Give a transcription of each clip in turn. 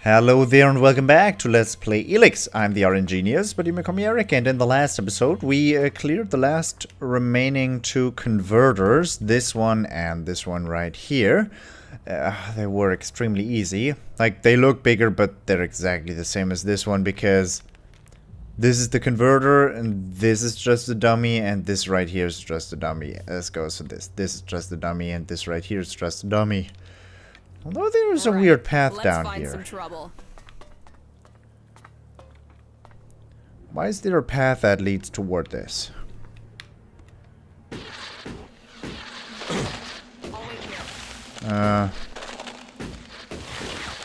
Hello there and welcome back to Let's Play Elex. I'm the RNGenius, but you may call me Eric, and in the last episode we cleared the last remaining two converters, this one and this one right here. They were extremely easy. Like, they look bigger, but they're exactly the same as this one because this is the converter and this is just a dummy and this right here is just a dummy. Let's go to this. This is just a dummy and this right here is just a dummy. Although there's a weird path down here. Some trouble. Why is there a path that leads toward this?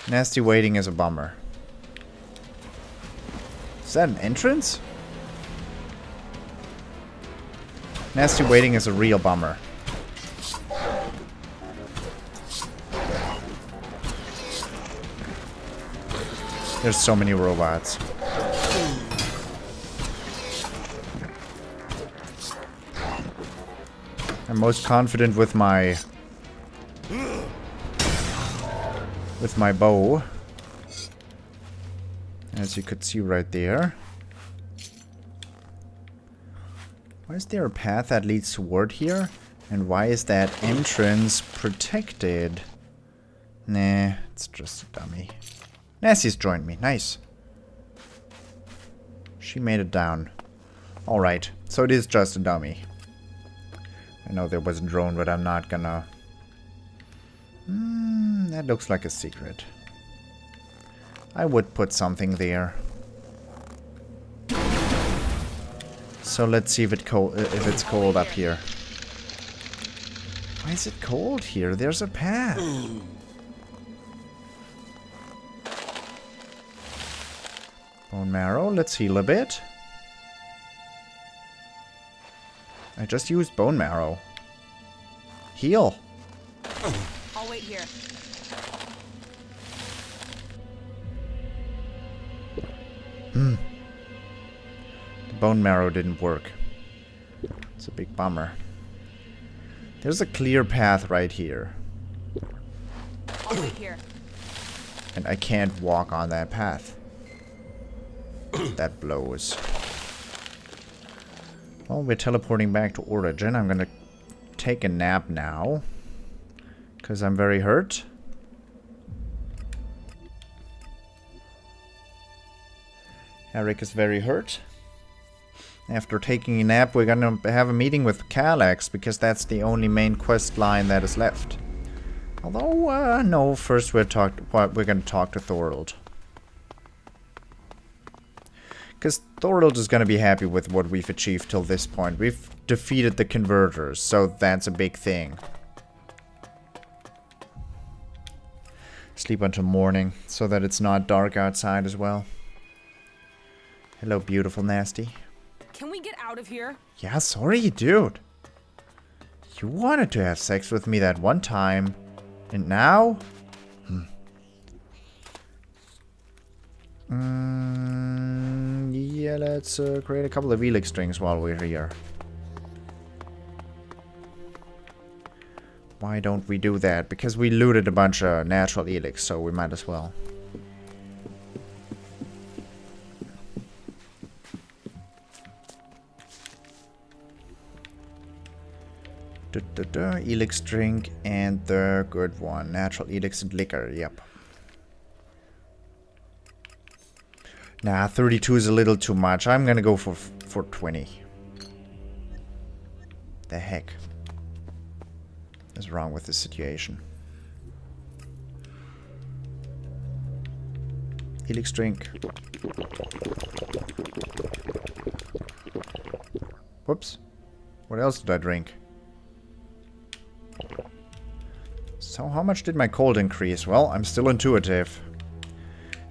Nasty waiting is a bummer. Is that an entrance? Nasty waiting is a real bummer. There's so many robots. I'm most confident with my bow, as you could see right there. Why is there a path that leads toward here? And why is that entrance protected? Nah, it's just a dummy. Nasty's joined me. Nice. She made it down. Alright, so it is just a dummy. I know there was a drone, but I'm not gonna... that looks like a secret. I would put something there. So let's see if it's cold up here. Why is it cold here? There's a path. Bone marrow, let's heal a bit. I just used bone marrow. Heal. I'll wait here. The bone marrow didn't work. It's a big bummer. There's a clear path right here. I'll wait here. And I can't walk on that path. That blows. Well, we're teleporting back to Origin. I'm gonna take a nap now, because I'm very hurt. Eric is very hurt. After taking a nap, we're gonna have a meeting with Elex, because that's the only main quest line that is left. Although, no, first we're gonna talk to Thorold. Because Thorold is going to be happy with what we've achieved till this point. We've defeated the converters, so that's a big thing. Sleep until morning, so that it's not dark outside as well. Hello, beautiful Nasty. Can we get out of here? Yeah, sorry, dude. You wanted to have sex with me that one time, and now? Yeah, let's create a couple of Elex strings while we're here. Why don't we do that? Because we looted a bunch of natural Elex, so we might as well. Elex drink and the good one. Natural Elex and liquor, yep. Nah, 32 is a little too much. I'm gonna go for 20. The heck is wrong with this situation? Elex drink. Whoops. What else did I drink? So how much did my cold increase? Well, I'm still intuitive.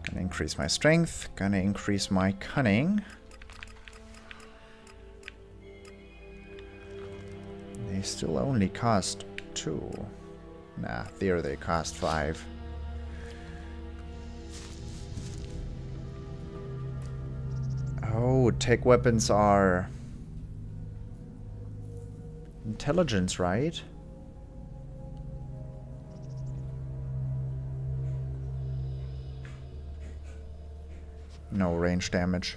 Gonna increase my strength, gonna increase my cunning. They still only cost 2. Nah, there they cost 5. Oh, tech weapons are... intelligence, right? No range damage.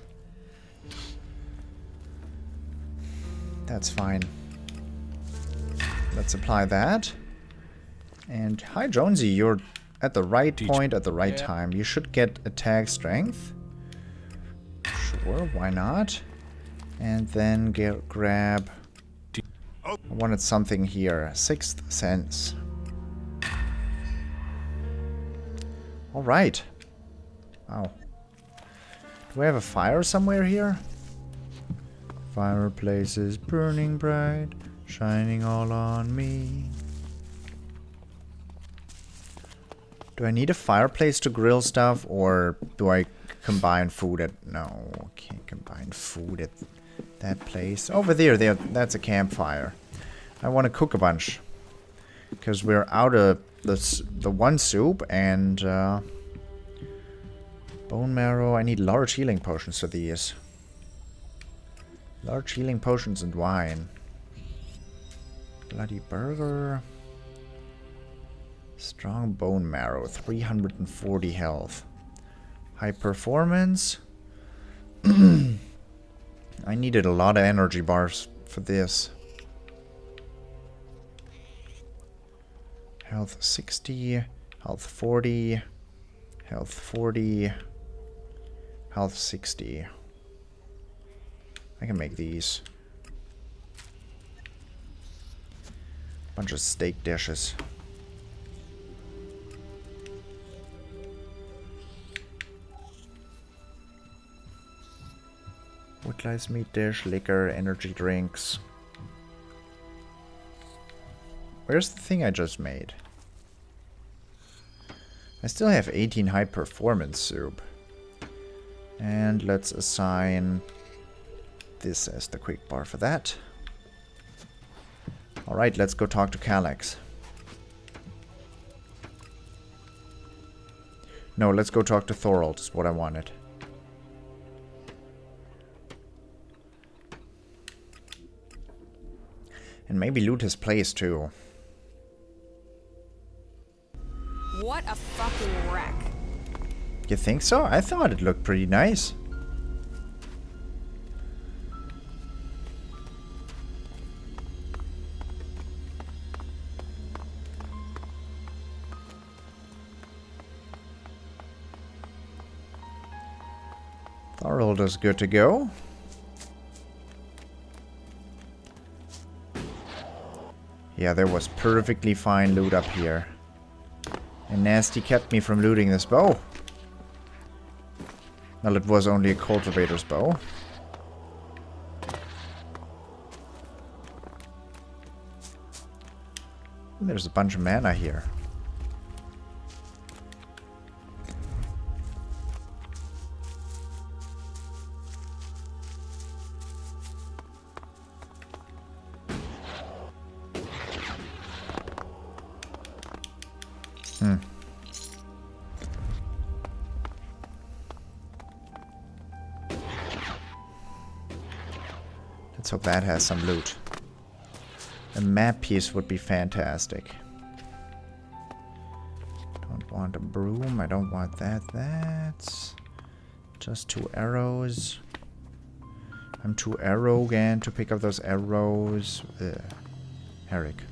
That's fine. Let's apply that. And hi Jonesy, you're at the right point at the right time. You should get attack strength. Sure, why not? And then grab... I wanted something here. Sixth sense. Alright. Wow. Do we have a fire somewhere here? Fireplace is burning bright, shining all on me. Do I need a fireplace to grill stuff, or do I combine food at... No, can't combine food at that place. Over there, that's a campfire. I want to cook a bunch. Because we're out of the one soup, and... bone marrow. I need large healing potions for these. Large healing potions and wine. Bloody burger. Strong bone marrow. 340 health. High performance. I needed a lot of energy bars for this. Health 60. Health 40. Health 40. Health 60. I can make these. Bunch of steak dishes. Woodlice meat dish, liquor, energy drinks. Where's the thing I just made? I still have 18 high performance soup. And let's assign this as the quick bar for that. Alright, let's go talk to Calex. No, let's go talk to Thorold, is what I wanted. And maybe loot his place too. What a fucking wreck. You think so? I thought it looked pretty nice. Thorold is good to go. Yeah, there was perfectly fine loot up here. And Nasty kept me from looting this bow. Well, it was only a cultivator's bow. There's a bunch of mana here. Let's hope that has some loot. A map piece would be fantastic. Don't want a broom. I don't want that. That's just 2 arrows. I'm too arrogant to pick up those arrows. Herrick.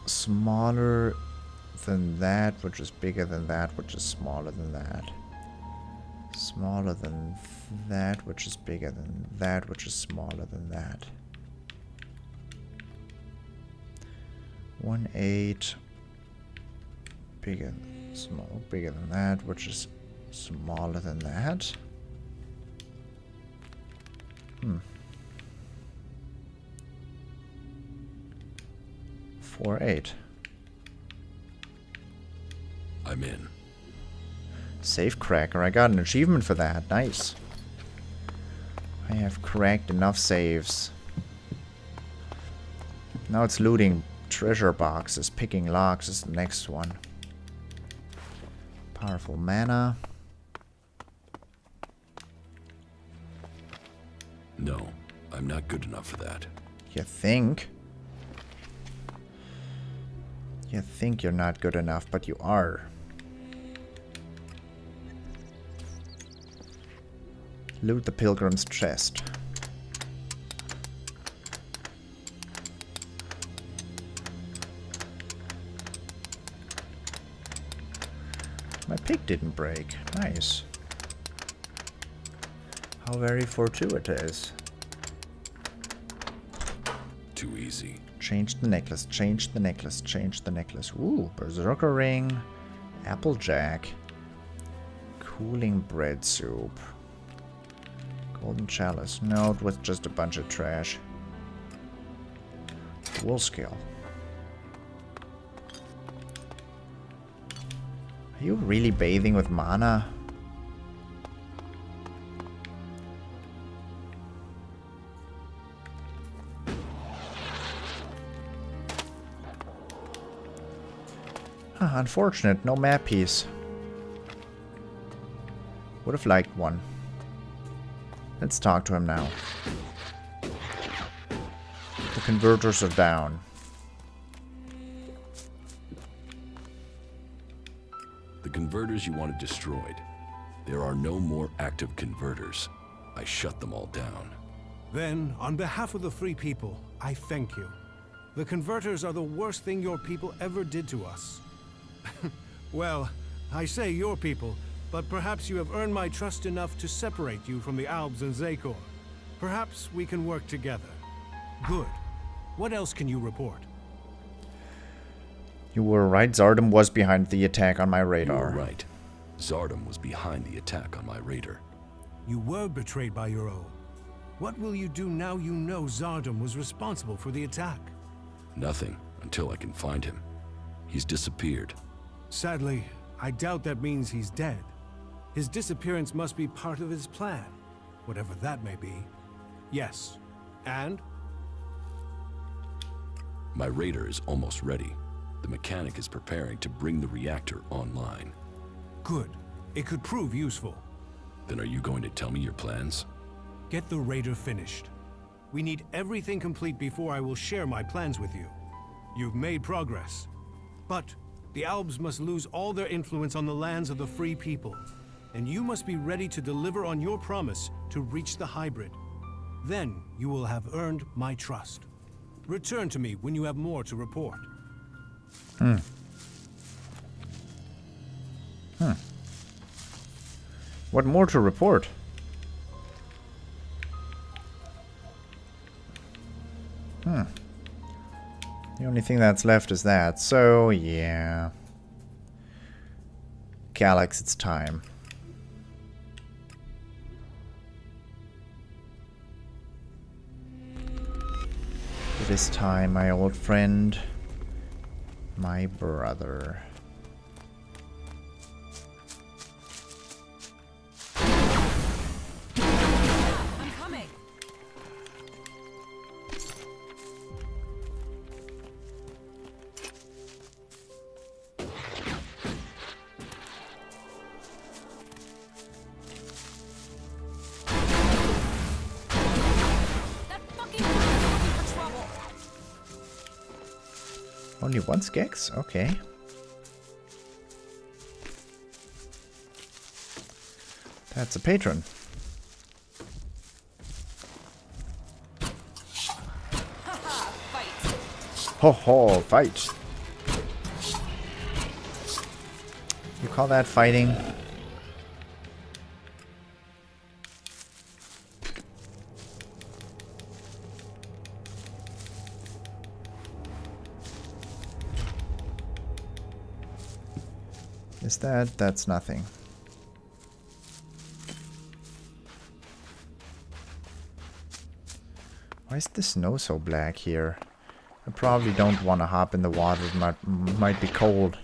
Smaller than that, which is bigger than that, which is smaller than that. Smaller than that, which is bigger than that, which is smaller than that. 1/8. Bigger, small, bigger than that, which is smaller than that. 4/8. I'm in. Safe cracker. I got an achievement for that. Nice. I have cracked enough saves. Now it's looting treasure boxes. Picking locks is the next one. Powerful mana. No, I'm not good enough for that. You think? You think you're not good enough, but you are. Loot the pilgrim's chest. My pig didn't break. Nice. How very fortuitous. Too easy. Change the necklace, change the necklace, change the necklace. Ooh, berserker ring, applejack, cooling bread soup, golden chalice. No, it was just a bunch of trash. Wool scale. Are you really bathing with mana? Unfortunate, no map piece. Would have liked one. Let's talk to him now. The converters are down. The converters you wanted destroyed. There are no more active converters. I shut them all down. Then, on behalf of the free people, I thank you. The converters are the worst thing your people ever did to us. Well, I say your people, but perhaps you have earned my trust enough to separate you from the Albs and Zakor. Perhaps we can work together. Good. What else can you report? You were right, Zardom was behind the attack on my radar. You were right. Zardom was behind the attack on my raider. You were betrayed by your own. What will you do now you know Zardom was responsible for the attack? Nothing, until I can find him. He's disappeared. Sadly, I doubt that means he's dead. His disappearance must be part of his plan, whatever that may be. Yes. And? My raider is almost ready. The mechanic is preparing to bring the reactor online. Good. It could prove useful. Then are you going to tell me your plans? Get the raider finished. We need everything complete before I will share my plans with you. You've made progress. But the Albs must lose all their influence on the lands of the free people. And you must be ready to deliver on your promise to reach the hybrid. Then you will have earned my trust. Return to me when you have more to report. What more to report? The only thing that's left is that, so yeah. Galax, it's time. It is time, my old friend. My brother. I'm coming. That fucking guy is looking for trouble. Only one Skex? Okay. That's a patron. Haha, fight. Ho ho, fight. You call that fighting? Is that? That's nothing. Why is the snow so black here? I probably don't want to hop in the water. It might be cold.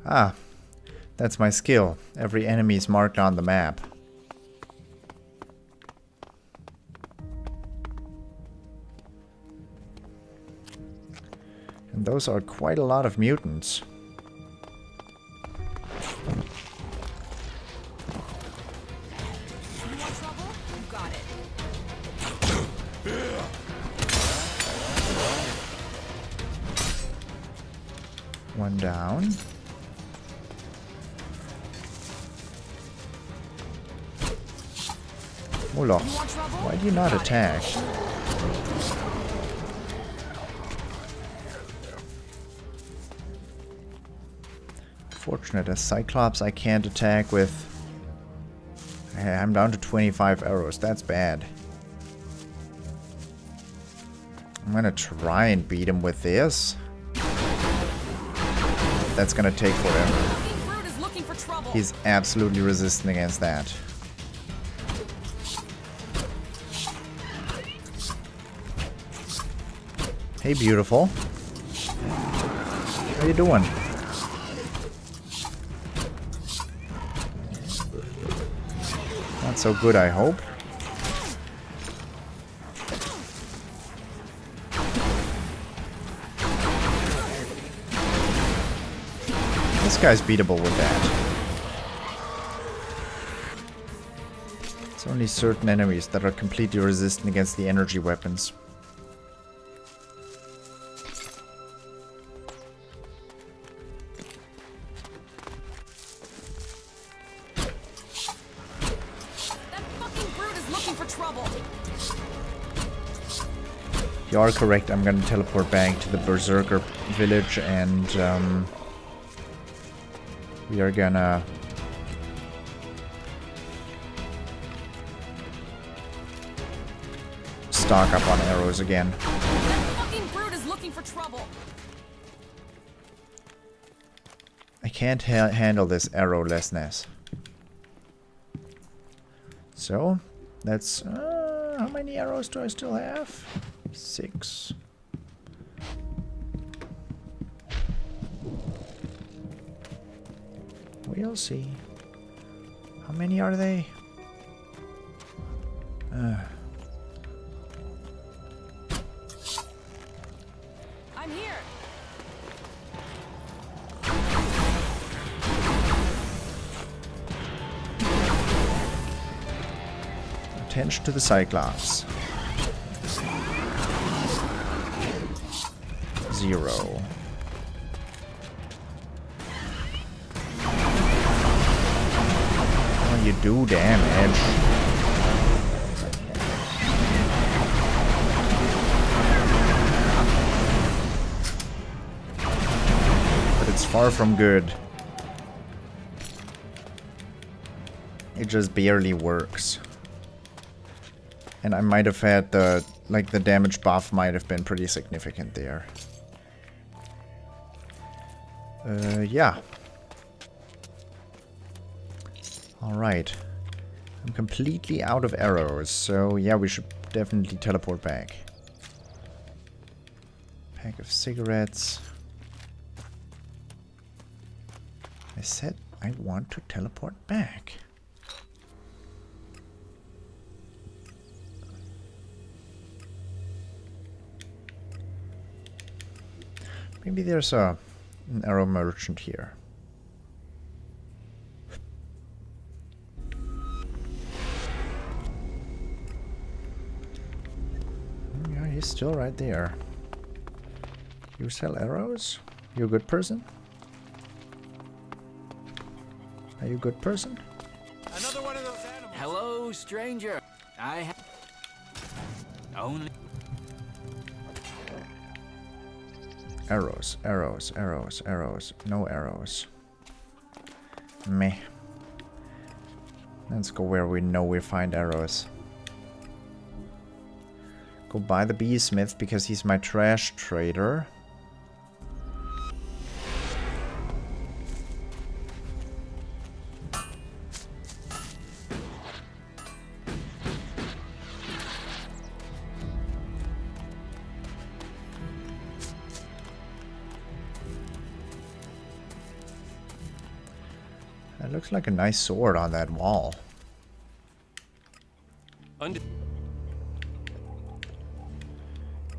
Ah, that's my skill. Every enemy is marked on the map. And And those are quite a lot of mutants. You want trouble? You got it. One down. Moloch, You want trouble? why do you not Got it. attack? Fortunate, as Cyclops I can't attack with... I'm down to 25 arrows, that's bad. I'm gonna try and beat him with this. That's gonna take forever. Fucking brute is looking for trouble. He's absolutely resistant against that. Hey, beautiful. How you doing? Not so good, I hope. This guy's beatable with that. It's only certain enemies that are completely resistant against the energy weapons. That fucking brute is looking for trouble. You are correct, I'm gonna teleport back to the Berserker village and we are gonna stock up on arrows again. That fucking brute is looking for trouble. I can't handle this arrowlessness. So, that's... how many arrows do I still have? 6. We'll see. How many are they? I'm here. Attention to the Cyclops. 0. Oh, you do damage. But it's far from good. It just barely works. And I might have had the, like, the damage buff might have been pretty significant there. Yeah. Alright. I'm completely out of arrows, so yeah, we should definitely teleport back. Pack of cigarettes. I said I want to teleport back. Maybe there's an arrow merchant here. Yeah, he's still right there. You sell arrows? You a good person? Are you a good person? Another one of those animals. Hello, stranger. I have only Arrows, arrows, arrows, arrows. No arrows. Meh. Let's go where we know we find arrows. Go buy the beesmith because he's my trash trader. That looks like a nice sword on that wall.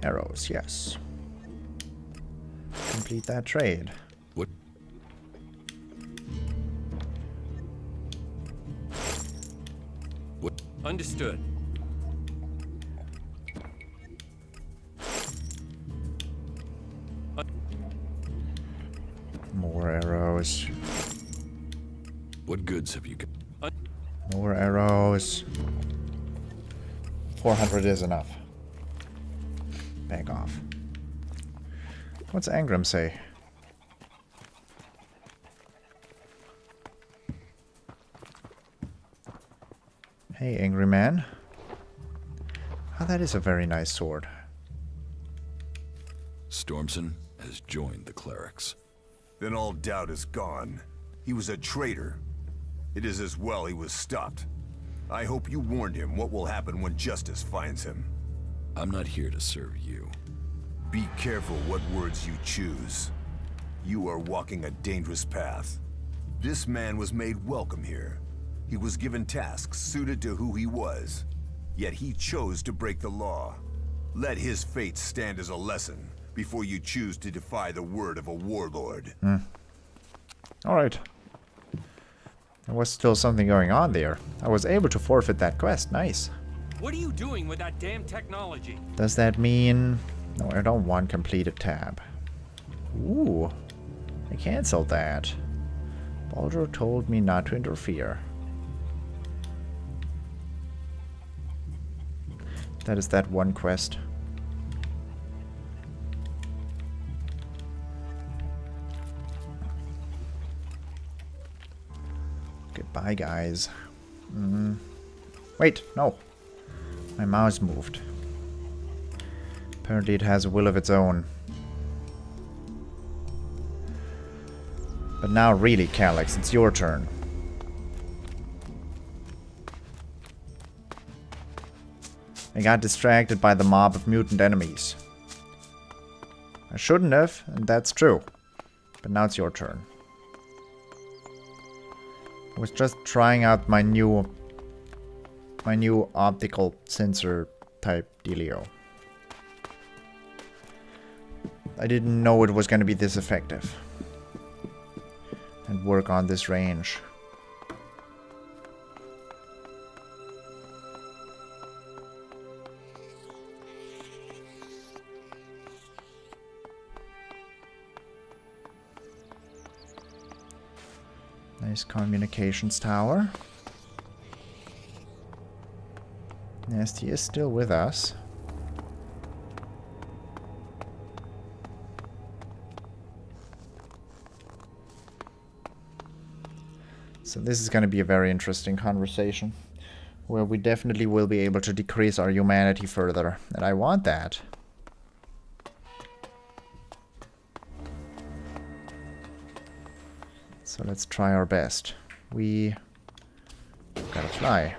Arrows, yes. complete that trade. What? What? Understood. More arrows. What goods have you got? More arrows. 400 is enough. Back off. What's Angram say? Hey, angry man. Oh, that is a very nice sword. Stormson has joined the clerics. Then all doubt is gone. He was a traitor. It is as well he was stopped. I hope you warned him what will happen when justice finds him. I'm not here to serve you. Be careful what words you choose. You are walking a dangerous path. This man was made welcome here. He was given tasks suited to who he was. Yet he chose to break the law. Let his fate stand as a lesson before you choose to defy the word of a warlord. Alright. There was still something going on there. I was able to forfeit that quest. Nice. What are you doing with that damn technology? Does that mean... No, I don't want completed tab. Ooh. I canceled that. Baldur told me not to interfere. That is that one quest. Goodbye, guys. Wait, no. My mouse moved. Apparently it has a will of its own. But now really, Calyx, it's your turn. I got distracted by the mob of mutant enemies. I shouldn't have, and that's true. But now it's your turn. I was just trying out my new optical sensor type dealio. I didn't know it was going to be this effective and work on this range. Nice communications tower. Nasty is still with us. So this is going to be a very interesting conversation, where we definitely will be able to decrease our humanity further, and I want that. So let's try our best. We gotta fly.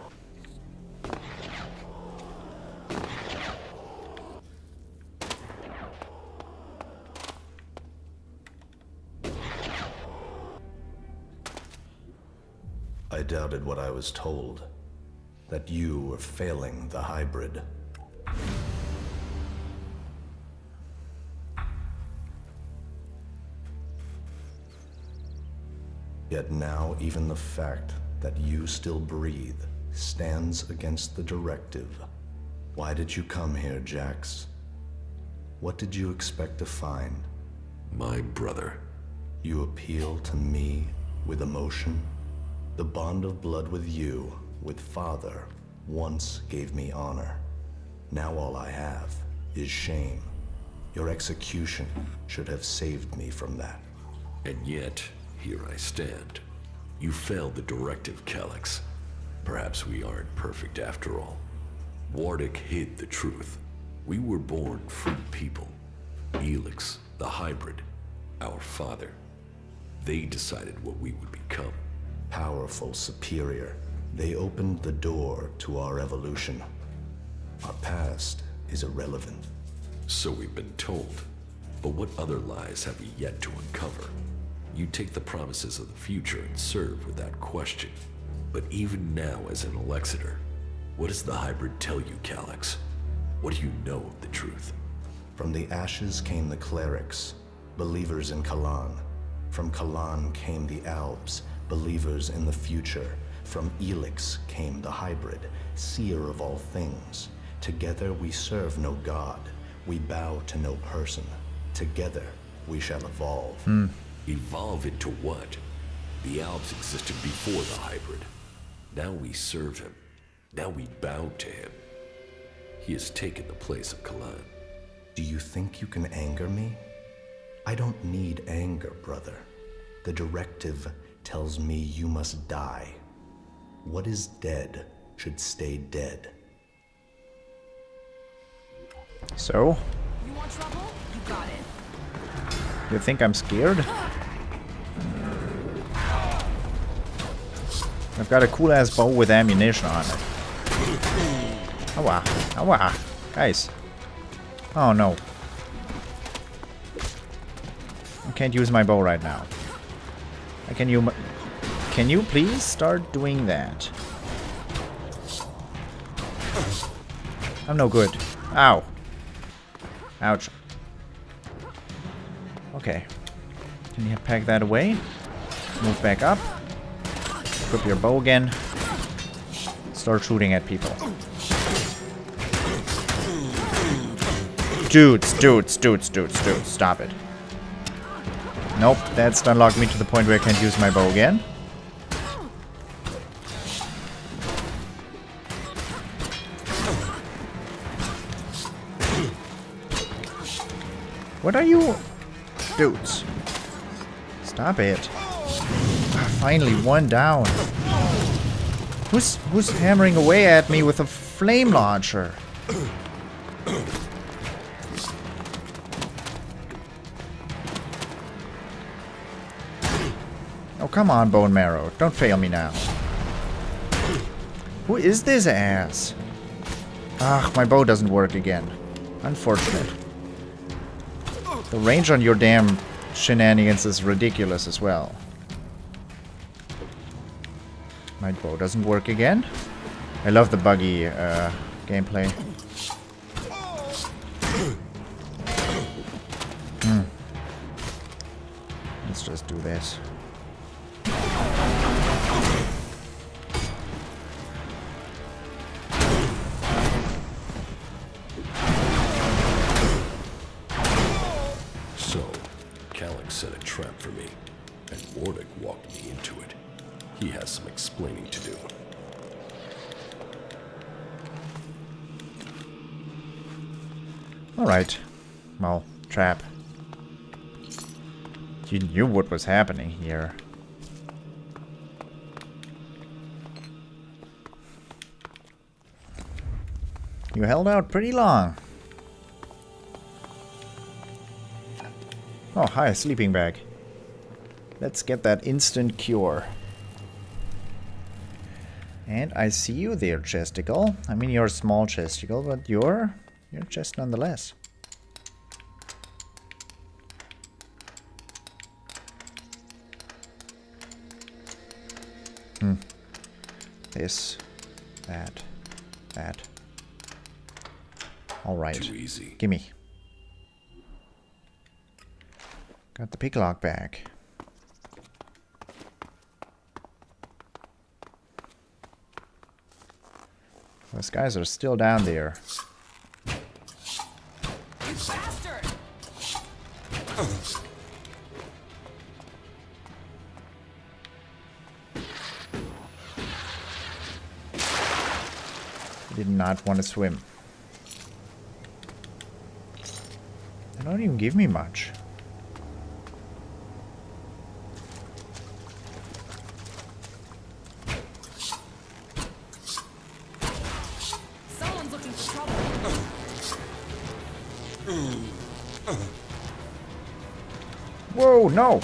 I doubted what I was told, that you were failing the hybrid. Yet now even the fact that you still breathe stands against the directive. Why did you come here, Jax? What did you expect to find? My brother. You appeal to me with emotion? The bond of blood with you, with Father, once gave me honor. Now all I have is shame. Your execution should have saved me from that. And yet, here I stand. You failed the directive, Calyx. Perhaps we aren't perfect after all. Wardic hid the truth. We were born free people. Elex, the hybrid, our father. They decided what we would become. Powerful, superior. They opened the door to our evolution. Our past is irrelevant. So we've been told. But what other lies have we yet to uncover? You take the promises of the future and serve with that question. But even now as an Alexander, what does the hybrid tell you, Calyx? What do you know of the truth? From the ashes came the clerics. believers in Kalan. From Kalan came the Albs, believers in the future. From Elex came the hybrid, seer of all things. Together we serve no god, we bow to no person. Together we shall evolve. Evolve into what? The Alps existed before the hybrid. Now we serve him. Now we bow to him. He has taken the place of Kalan. Do you think you can anger me? I don't need anger, brother. The directive tells me you must die. What is dead should stay dead. So, You want trouble? You got it. you think I'm scared? I've got a cool ass bow with ammunition on it. Owa, owa, guys. Oh no. I can't use my bow right now. Can you please start doing that? I'm no good. Ow. Ouch. Okay. Can you pack that away? Move back up. Equip your bow again. Start shooting at people. Dudes. Stop it. Nope, that's unlocked me to the point where I can't use my bow again. What are you? Dudes. Stop it. Ah, finally, one down. Who's hammering away at me with a flame launcher? Oh, come on, Bone Marrow. Don't fail me now. Who is this ass? Ah, my bow doesn't work again. Unfortunate. The range on your damn shenanigans is ridiculous as well. My bow doesn't work again. I love the buggy gameplay. Let's just do this. So, Calyx set a trap for me, and Wardic walked me into it. He has some explaining to do. Alright. Well, trap. You knew what was happening here. You held out pretty long. Oh, hi, sleeping bag. Let's get that instant cure. And I see you there, chesticle. I mean, you're a small chesticle, but you're chest nonetheless. This, that. All right. Too easy. Gimme. Got the picklock back. Those guys are still down there. You bastard! Did not want to swim. They don't even give me much. Someone's looking for trouble. Whoa, no!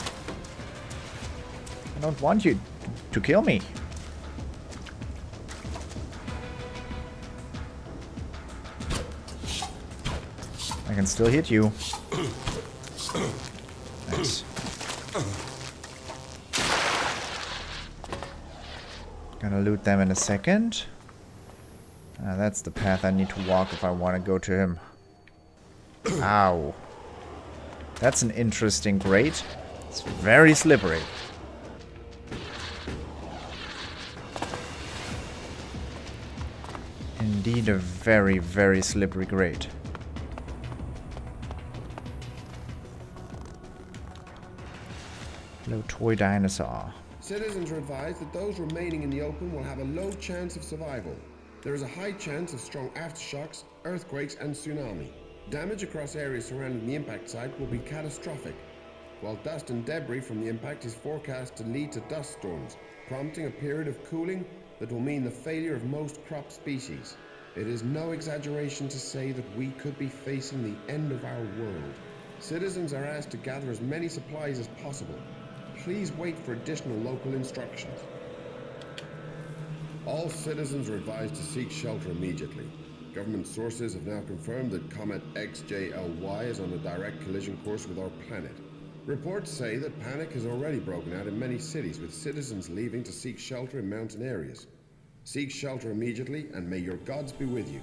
I don't want you to kill me. I can still hit you. Nice. Gonna loot them in a second. That's the path I need to walk if I want to go to him. Ow. That's an interesting grate. It's very slippery. Indeed, a very, very slippery grate. Hello, toy dinosaur. Citizens are advised that those remaining in the open will have a low chance of survival. There is a high chance of strong aftershocks, earthquakes, and tsunami. Damage across areas surrounding the impact site will be catastrophic, while dust and debris from the impact is forecast to lead to dust storms, prompting a period of cooling that will mean the failure of most crop species. It is no exaggeration to say that we could be facing the end of our world. Citizens are asked to gather as many supplies as possible. Please wait for additional local instructions. All citizens are advised to seek shelter immediately. Government sources have now confirmed that Comet XJLY is on a direct collision course with our planet. Reports say that panic has already broken out in many cities, with citizens leaving to seek shelter in mountain areas. Seek shelter immediately, and may your gods be with you.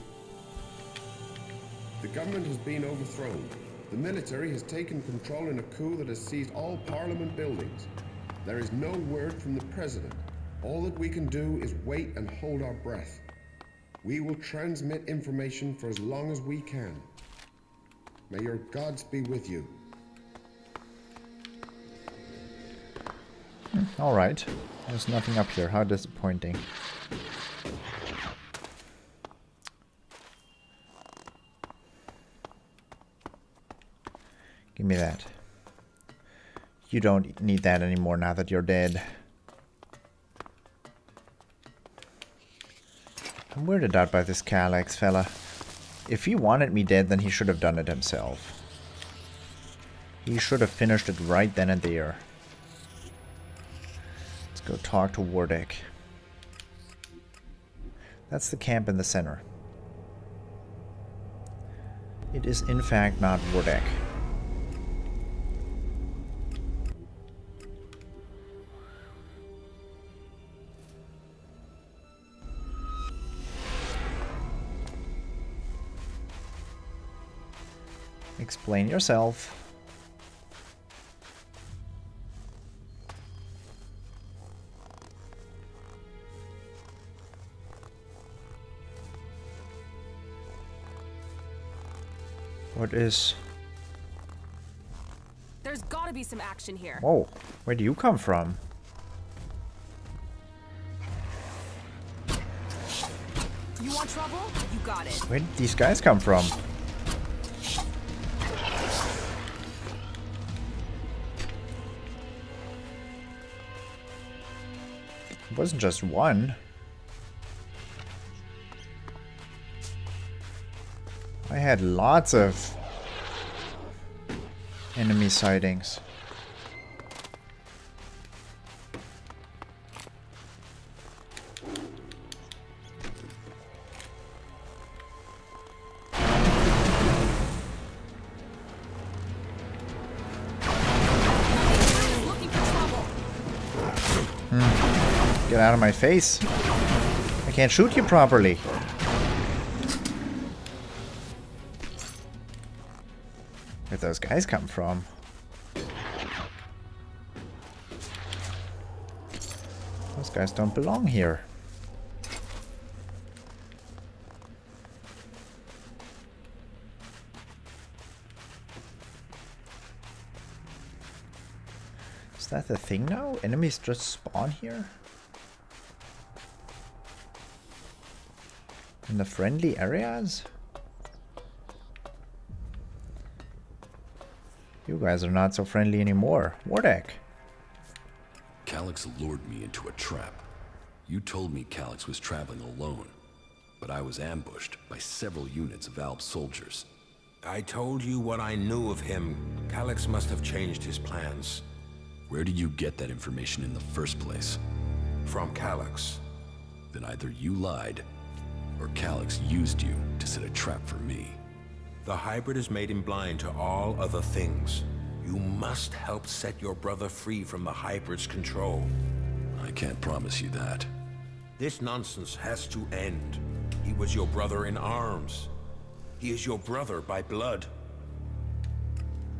The government has been overthrown. The military has taken control in a coup that has seized all parliament buildings. There is no word from the president. All that we can do is wait and hold our breath. We will transmit information for as long as we can. May your gods be with you. Alright. There's nothing up here. How disappointing. Give me that. You don't need that anymore now that you're dead. I'm weirded out by this Calyx fella. If he wanted me dead, then he should have done it himself. He should have finished it right then and there. Let's go talk to Wardek. That's the camp in the center. It is in fact not Wardek. Explain yourself. What is... There's gotta be some action here. Whoa, where do you come from? You want trouble? You got it. Where did these guys come from? It wasn't just one. I had lots of enemy sightings. Looking for trouble. Get out of my face. I can't shoot you properly. Where'd those guys come from? Those guys don't belong here. Is that the thing now? Enemies just spawn here? In the friendly areas? You guys are not so friendly anymore. Wardek. Calyx lured me into a trap. You told me Calyx was traveling alone, but I was ambushed by several units of Alb soldiers. I told you what I knew of him. Calyx must have changed his plans. Where did you get that information in the first place? From Calyx. Then either you lied, or Calyx used you to set a trap for me. The hybrid has made him blind to all other things. You must help set your brother free from the hybrid's control. I can't promise you that. This nonsense has to end. He was your brother in arms. He is your brother by blood.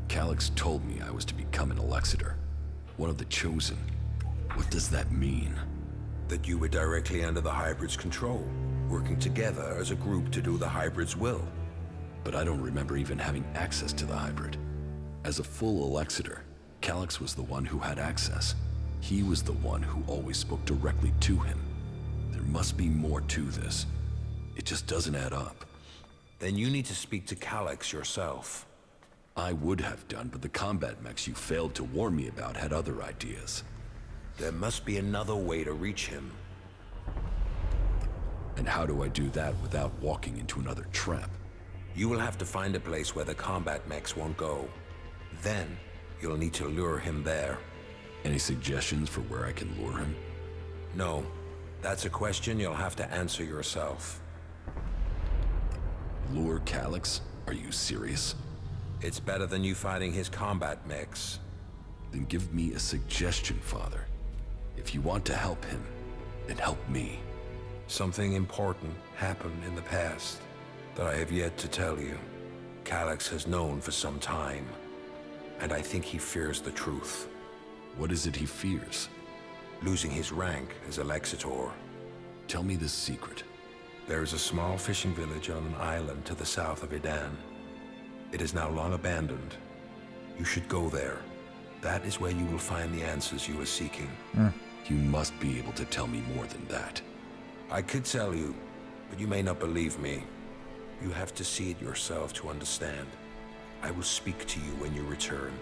Calyx told me I was to become an Elexeter, one of the chosen. What does that mean? That you were directly under the hybrid's control, working together as a group to do the hybrid's will. But I don't remember even having access to the hybrid. As a full Elexeter, Calyx was the one who had access. He was the one who always spoke directly to him. There must be more to this. It just doesn't add up. Then you need to speak to Calyx yourself. I would have done, but the combat mechs you failed to warn me about had other ideas. There must be another way to reach him. And how do I do that without walking into another trap? You will have to find a place where the combat mechs won't go. Then, you'll need to lure him there. Any suggestions for where I can lure him? No. That's a question you'll have to answer yourself. Lure Calyx? Are you serious? It's better than you fighting his combat mechs. Then give me a suggestion, Father. If you want to help him, then help me. Something important happened in the past that I have yet to tell you. Calyx has known for some time, and I think he fears the truth. What is it he fears? Losing his rank as a Lexator. Tell me this secret. There is a small fishing village on an island to the south of Idan. It is now long abandoned. You should go there. That is where you will find the answers you are seeking. You must be able to tell me more than that. I could tell you, but you may not believe me. You have to see it yourself to understand. I will speak to you when you return.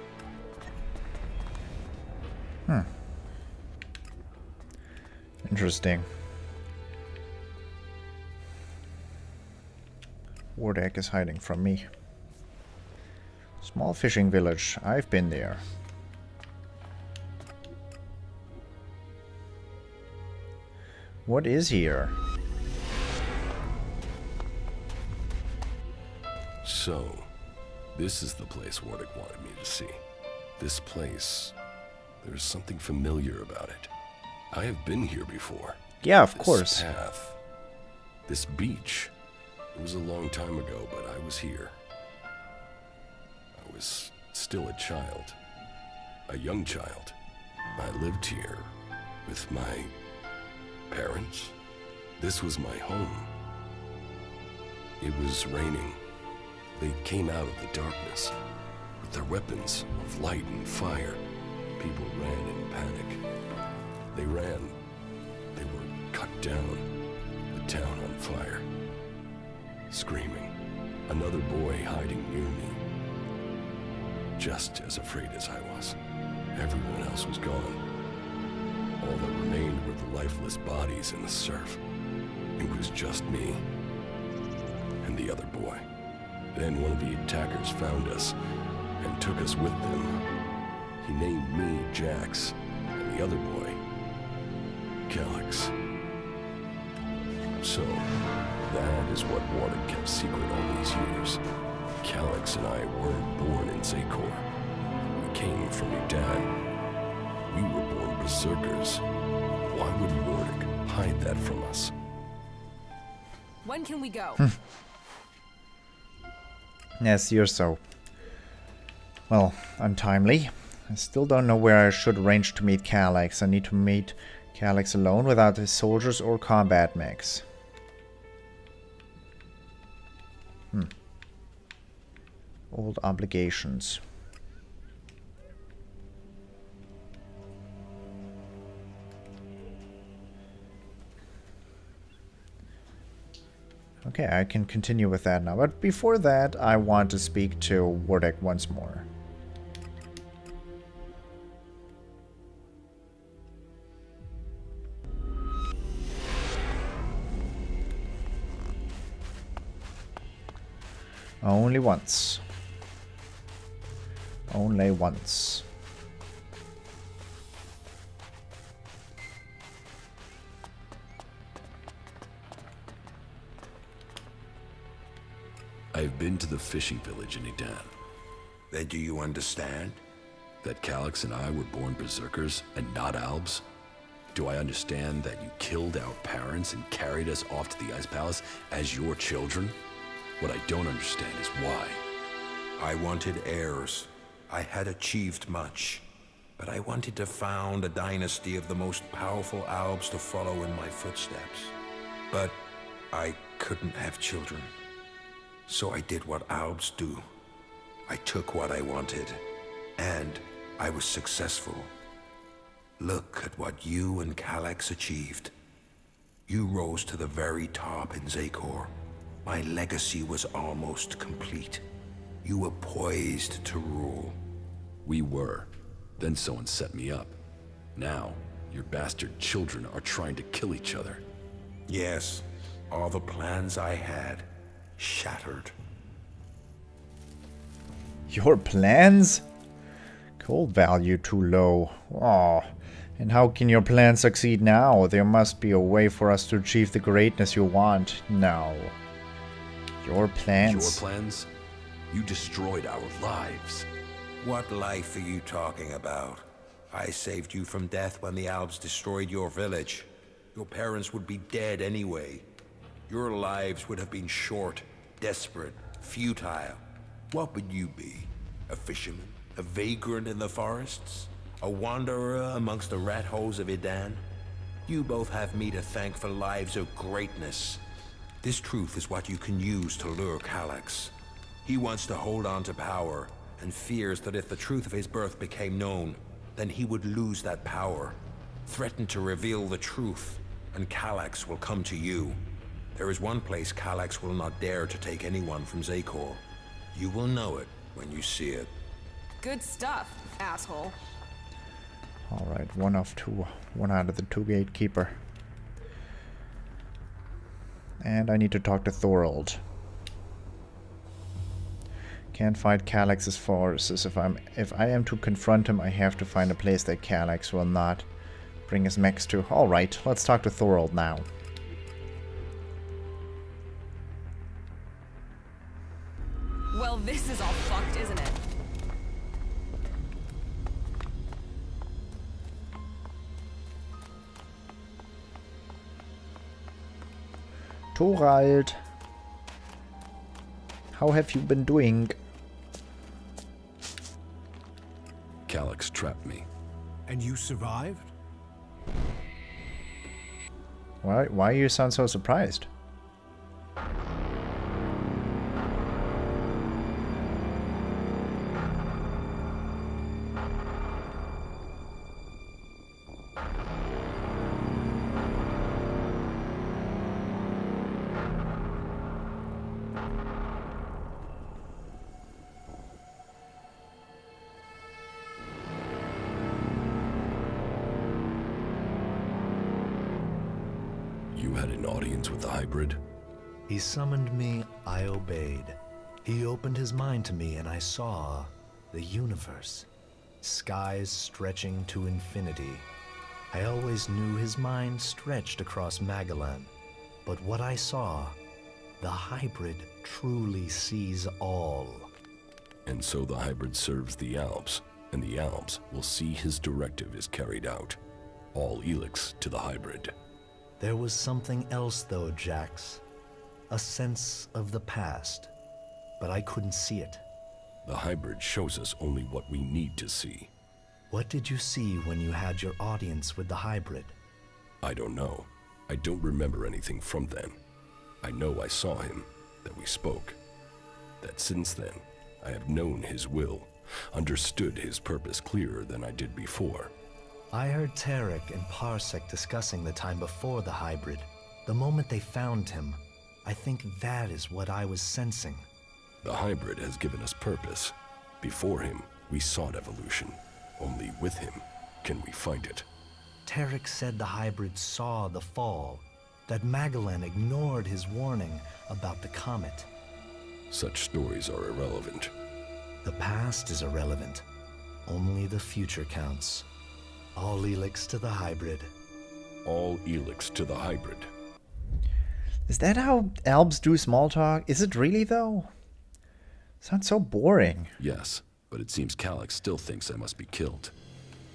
Interesting. Wardek is hiding from me. Small fishing village. I've been there. What is here? So, this is the place Wardick wanted me to see. This place, there's something familiar about it. I have been here before. Yeah, of This course. path, this beach. It was a long time ago, but I was here. I was still a child. A young child. I lived here with my parents. This was my home. It was raining. They came out of the darkness with their weapons of light and fire. People ran in panic. They ran. They were cut down. The town on fire. Screaming. Another boy hiding near me. Just as afraid as I was. Everyone else was gone. All that remained were the lifeless bodies in the surf. It was just me and the other boy. Then one of the attackers found us and took us with them. He named me Jax, and the other boy, Calyx. So, that is what Wardick kept secret all these years. Calyx and I weren't born in Zakor. We came from Idan. We were born berserkers. Why would Wardick hide that from us? When can we go? Yes, you're so. Well, untimely. I still don't know where I should arrange to meet Calyx. I need to meet Calyx alone without his soldiers or combat mechs. Old obligations. Okay, I can continue with that now. But before that, I want to speak to Wardick once more. Only once. Only once. I have been to the fishing village in Idan. Then do you understand? That Calyx and I were born berserkers and not Albs? Do I understand that you killed our parents and carried us off to the Ice Palace as your children? What I don't understand is why. I wanted heirs. I had achieved much, but I wanted to found a dynasty of the most powerful Albs to follow in my footsteps. But I couldn't have children. So I did what Albs do. I took what I wanted, and I was successful. Look at what you and Calyx achieved. You rose to the very top in Zakor. My legacy was almost complete. You were poised to rule. We were. Then someone set me up. Now, your bastard children are trying to kill each other. Yes, all the plans I had shattered. Your plans? Gold value too low. Oh. And how can your plans succeed now? There must be a way for us to achieve the greatness you want. No. Your plans? Your plans? You destroyed our lives. What life are you talking about? I saved you from death when the Albs destroyed your village. Your parents would be dead anyway. Your lives would have been short, desperate, futile. What would you be? A fisherman? A vagrant in the forests? A wanderer amongst the rat holes of Idan? You both have me to thank for lives of greatness. This truth is what you can use to lure Calyx. He wants to hold on to power, and fears that if the truth of his birth became known, then he would lose that power. Threaten to reveal the truth, and Calyx will come to you. There is one place Calyx will not dare to take anyone from Zakor. You will know it when you see it. Good stuff, asshole. Alright, one of two. One out of the two gatekeeper. And I need to talk to Thorold. Can't fight Calyx's forces. If I am to confront him, I have to find a place that Calyx will not bring his mechs to. Alright, let's talk to Thorold now. Well, this is all fucked, isn't it? Thorold, how have you been doing? Calyx trapped me. And you survived? Why you sound so surprised? You had an audience with the hybrid? He summoned me, I obeyed. He opened his mind to me and I saw the universe. Skies stretching to infinity. I always knew his mind stretched across Magellan. But what I saw, the hybrid truly sees all. And so the hybrid serves the Albs, and the Albs will see his directive is carried out. All Elex to the hybrid. There was something else though, Jax. A sense of the past, but I couldn't see it. The hybrid shows us only what we need to see. What did you see when you had your audience with the hybrid? I don't know. I don't remember anything from then. I know I saw him, that we spoke. That since then, I have known his will, understood his purpose clearer than I did before. I heard Tarek and Parsec discussing the time before the hybrid. The moment they found him, I think that is what I was sensing. The hybrid has given us purpose. Before him, we sought evolution. Only with him can we find it. Tarek said the hybrid saw the fall, that Magellan ignored his warning about the comet. Such stories are irrelevant. The past is irrelevant. Only the future counts. All Elex to the hybrid. All Elex to the hybrid. Is that how Albs do small talk? Is it really though? Sounds so boring. Yes, but it seems Calyx still thinks I must be killed.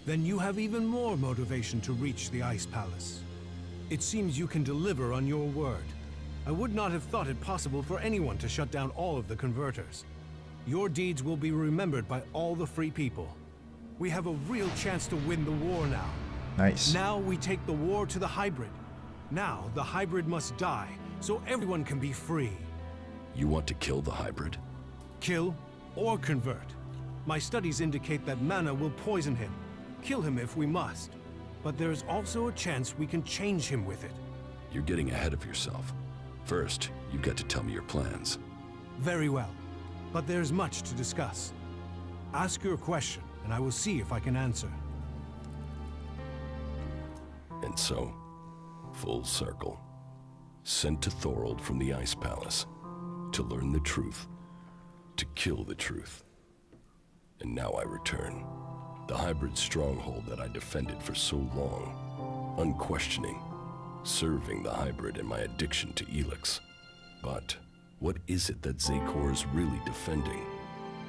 Then you have even more motivation to reach the Ice Palace. It seems you can deliver on your word. I would not have thought it possible for anyone to shut down all of the converters. Your deeds will be remembered by all the free people. We have a real chance to win the war now. Nice. Now we take the war to the hybrid. Now the hybrid must die, so everyone can be free. You want to kill the hybrid? Kill or convert. My studies indicate that mana will poison him. Kill him if we must. But there is also a chance we can change him with it. You're getting ahead of yourself. First, you've got to tell me your plans. Very well. But there's much to discuss. Ask your question, and I will see if I can answer. And so, full circle. Sent to Thorold from the Ice Palace. To learn the truth. To kill the truth. And now I return. The hybrid stronghold that I defended for so long. Unquestioning. Serving the hybrid and my addiction to Elex. But what is it that Zakor is really defending?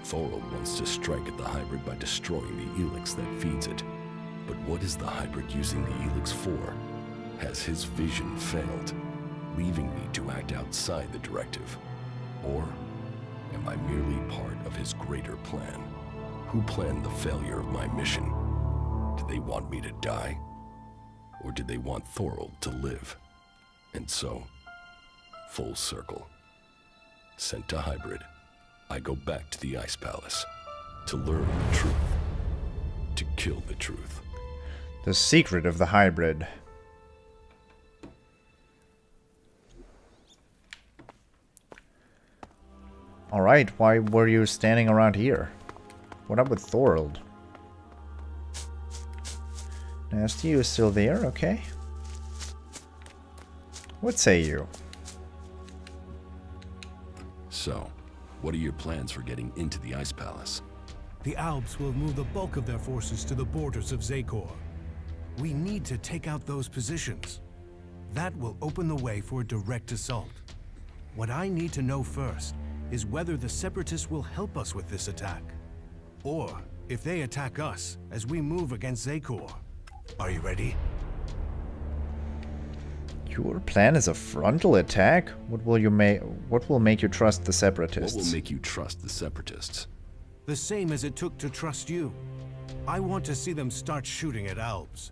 Thorold wants to strike at the hybrid by destroying the Elex that feeds it. But what is the hybrid using the Elex for? Has his vision failed, leaving me to act outside the directive? Or am I merely part of his greater plan? Who planned the failure of my mission? Did they want me to die? Or did they want Thorold to live? And so, full circle. Sent to hybrid, I go back to the Ice Palace to learn the truth, to kill the truth. The secret of the hybrid. Alright, why were you standing around here? What up with Thorold? Nasty, you still there? Okay. What say you? So, what are your plans for getting into the Ice Palace? The Alps will move the bulk of their forces to the borders of Zakor. We need to take out those positions. That will open the way for a direct assault. What I need to know first is whether the Separatists will help us with this attack. Or if they attack us as we move against Zakor. Are you ready? Your plan is a frontal attack? What will make you trust the Separatists? What will make you trust the Separatists? The same as it took to trust you. I want to see them start shooting at Alps.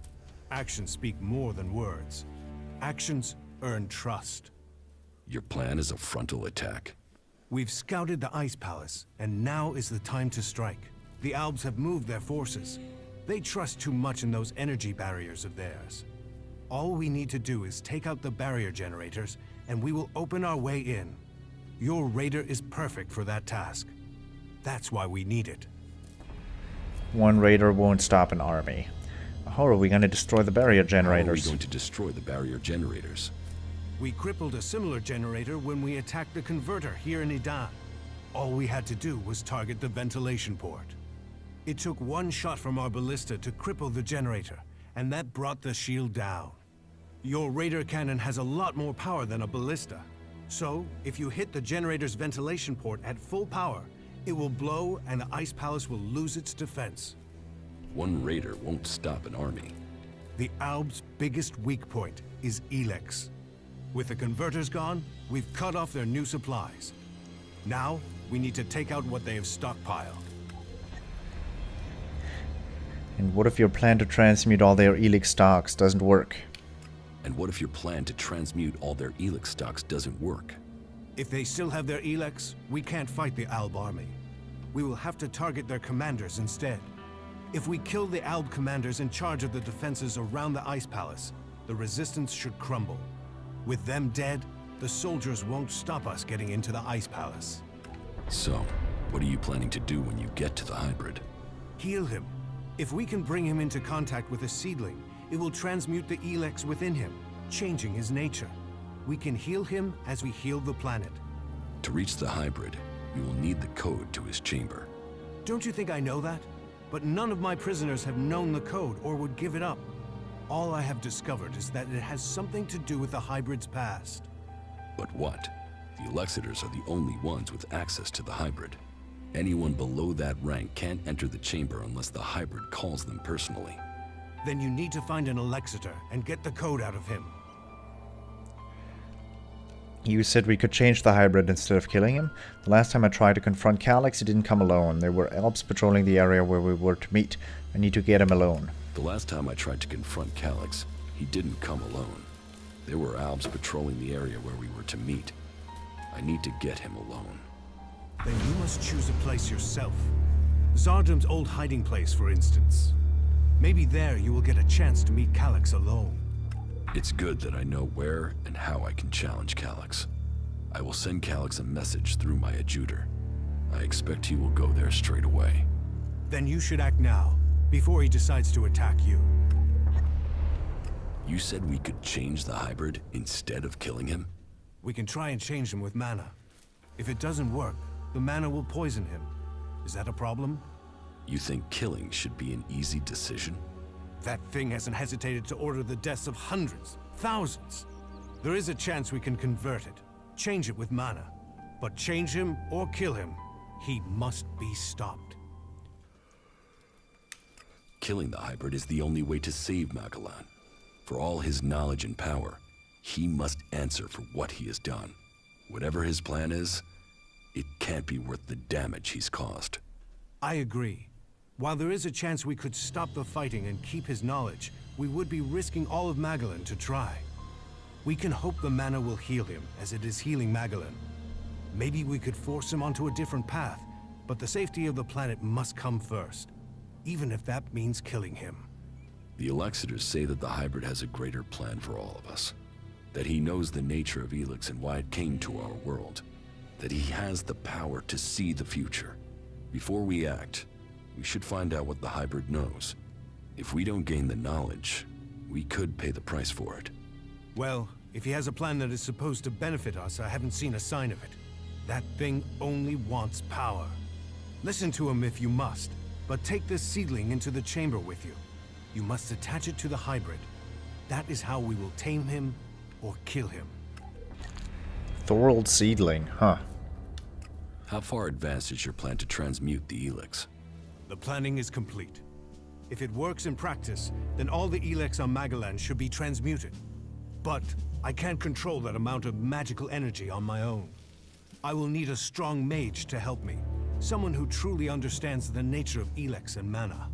Actions speak more than words. Actions earn trust. Your plan is a frontal attack? We've scouted the Ice Palace, and now is the time to strike. The Alps have moved their forces. They trust too much in those energy barriers of theirs. All we need to do is take out the barrier generators, and we will open our way in. Your raider is perfect for that task. That's why we need it. One raider won't stop an army. How are we going to destroy the barrier generators? How are we going to destroy the barrier generators? We crippled a similar generator when we attacked the converter here in Idan. All we had to do was target the ventilation port. It took one shot from our ballista to cripple the generator, and that brought the shield down. Your radar cannon has a lot more power than a ballista. So, if you hit the generator's ventilation port at full power, it will blow and the Ice Palace will lose its defense. One raider won't stop an army. The Alb's biggest weak point is Elex. With the converters gone, we've cut off their new supplies. Now, we need to take out what they have stockpiled. And what if your plan to transmute all their Elex stocks doesn't work? And what if your plan to transmute all their Elex stocks doesn't work? If they still have their Elex, we can't fight the Alb army. We will have to target their commanders instead. If we kill the Alb commanders in charge of the defenses around the Ice Palace, the resistance should crumble. With them dead, the soldiers won't stop us getting into the Ice Palace. So, what are you planning to do when you get to the hybrid? Heal him. If we can bring him into contact with a seedling, it will transmute the Elex within him, changing his nature. We can heal him as we heal the planet. To reach the hybrid, we will need the code to his chamber. Don't you think I know that? But none of my prisoners have known the code or would give it up. All I have discovered is that it has something to do with the hybrid's past. But what? The Elexitors are the only ones with access to the hybrid. Anyone below that rank can't enter the chamber unless the hybrid calls them personally. Then you need to find an Elexitor and get the code out of him. You said we could change the hybrid instead of killing him. The last time I tried to confront Calyx, he didn't come alone. There were Elves patrolling the area where we were to meet. I need to get him alone. The last time I tried to confront Calyx, he didn't come alone. There were Elves patrolling the area where we were to meet. I need to get him alone. Then you must choose a place yourself. Zardum's old hiding place, for instance. Maybe there you will get a chance to meet Calyx alone. It's good that I know where and how I can challenge Calyx. I will send Calyx a message through my eachother. I expect he will go there straight away. Then you should act now, before he decides to attack you. You said we could change the hybrid instead of killing him? We can try and change him with mana. If it doesn't work, the mana will poison him. Is that a problem? You think killing should be an easy decision? That thing hasn't hesitated to order the deaths of hundreds, thousands. There is a chance we can convert it, change it with mana. But change him or kill him, he must be stopped. Killing the hybrid is the only way to save Magalan. For all his knowledge and power, he must answer for what he has done. Whatever his plan is, it can't be worth the damage he's caused. I agree. While there is a chance we could stop the fighting and keep his knowledge, we would be risking all of Magalan to try. We can hope the mana will heal him, as it is healing Magalan. Maybe we could force him onto a different path, but the safety of the planet must come first, even if that means killing him. The Elexitors say that the hybrid has a greater plan for all of us. That he knows the nature of Elex and why it came to our world. That he has the power to see the future. Before we act, we should find out what the hybrid knows. If we don't gain the knowledge, we could pay the price for it. Well, if he has a plan that is supposed to benefit us, I haven't seen a sign of it. That thing only wants power. Listen to him if you must, but take this seedling into the chamber with you. You must attach it to the hybrid. That is how we will tame him or kill him. Thorold seedling, huh? How far advanced is your plan to transmute the Elex? The planning is complete. If it works in practice, then all the Elex on Magalan should be transmuted. But I can't control that amount of magical energy on my own. I will need a strong mage to help me. Someone who truly understands the nature of Elex and mana.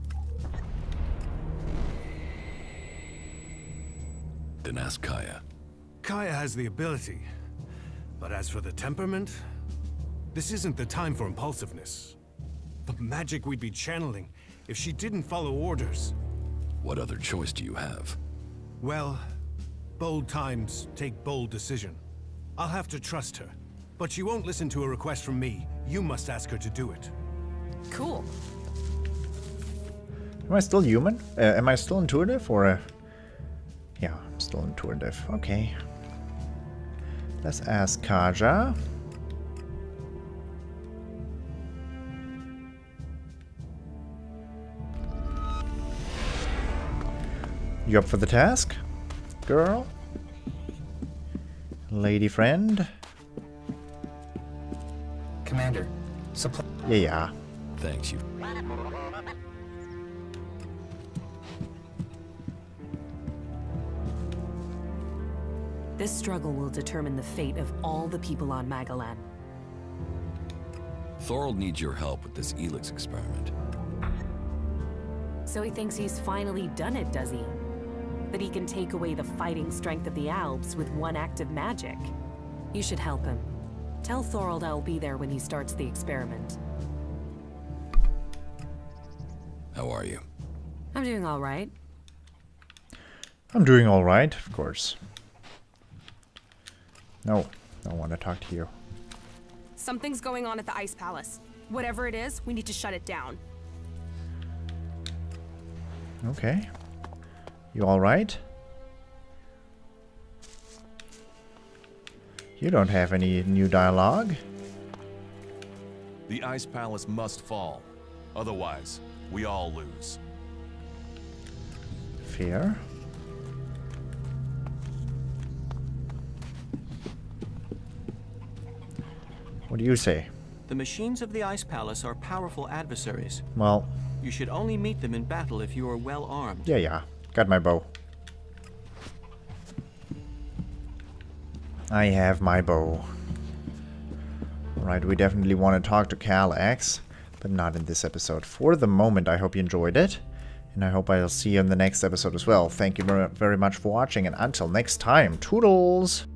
Then ask Kaya. Kaya has the ability. But as for the temperament, this isn't the time for impulsiveness. The magic we'd be channeling if she didn't follow orders. What other choice do you have? Well, bold times take bold decision. I'll have to trust her. But she won't listen to a request from me. You must ask her to do it. Cool. Am I still human? Am I still intuitive or... Yeah, I'm still intuitive. Okay. Let's ask Kaja. You up for the task, girl? Lady friend? Commander, supply... Yeah. Thanks, you. This struggle will determine the fate of all the people on Magalan. Thorold needs your help with this Elex experiment. So he thinks he's finally done it, does he? That he can take away the fighting strength of the Alps with one act of magic. You should help him. Tell Thorold I'll be there when he starts the experiment. How are you? I'm doing all right. I'm doing all right, of course. No, I don't want to talk to you. Something's going on at the Ice Palace. Whatever it is, we need to shut it down. Okay. You all right? You don't have any new dialogue. The Ice Palace must fall. Otherwise, we all lose. Fair. What do you say? The machines of the Ice Palace are powerful adversaries. Well... You should only meet them in battle if you are well armed. Yeah. Got my bow. I have my bow. Right, we definitely want to talk to Elex, but not in this episode. For the moment, I hope you enjoyed it, and I hope I'll see you in the next episode as well. Thank you very much for watching, and until next time, toodles!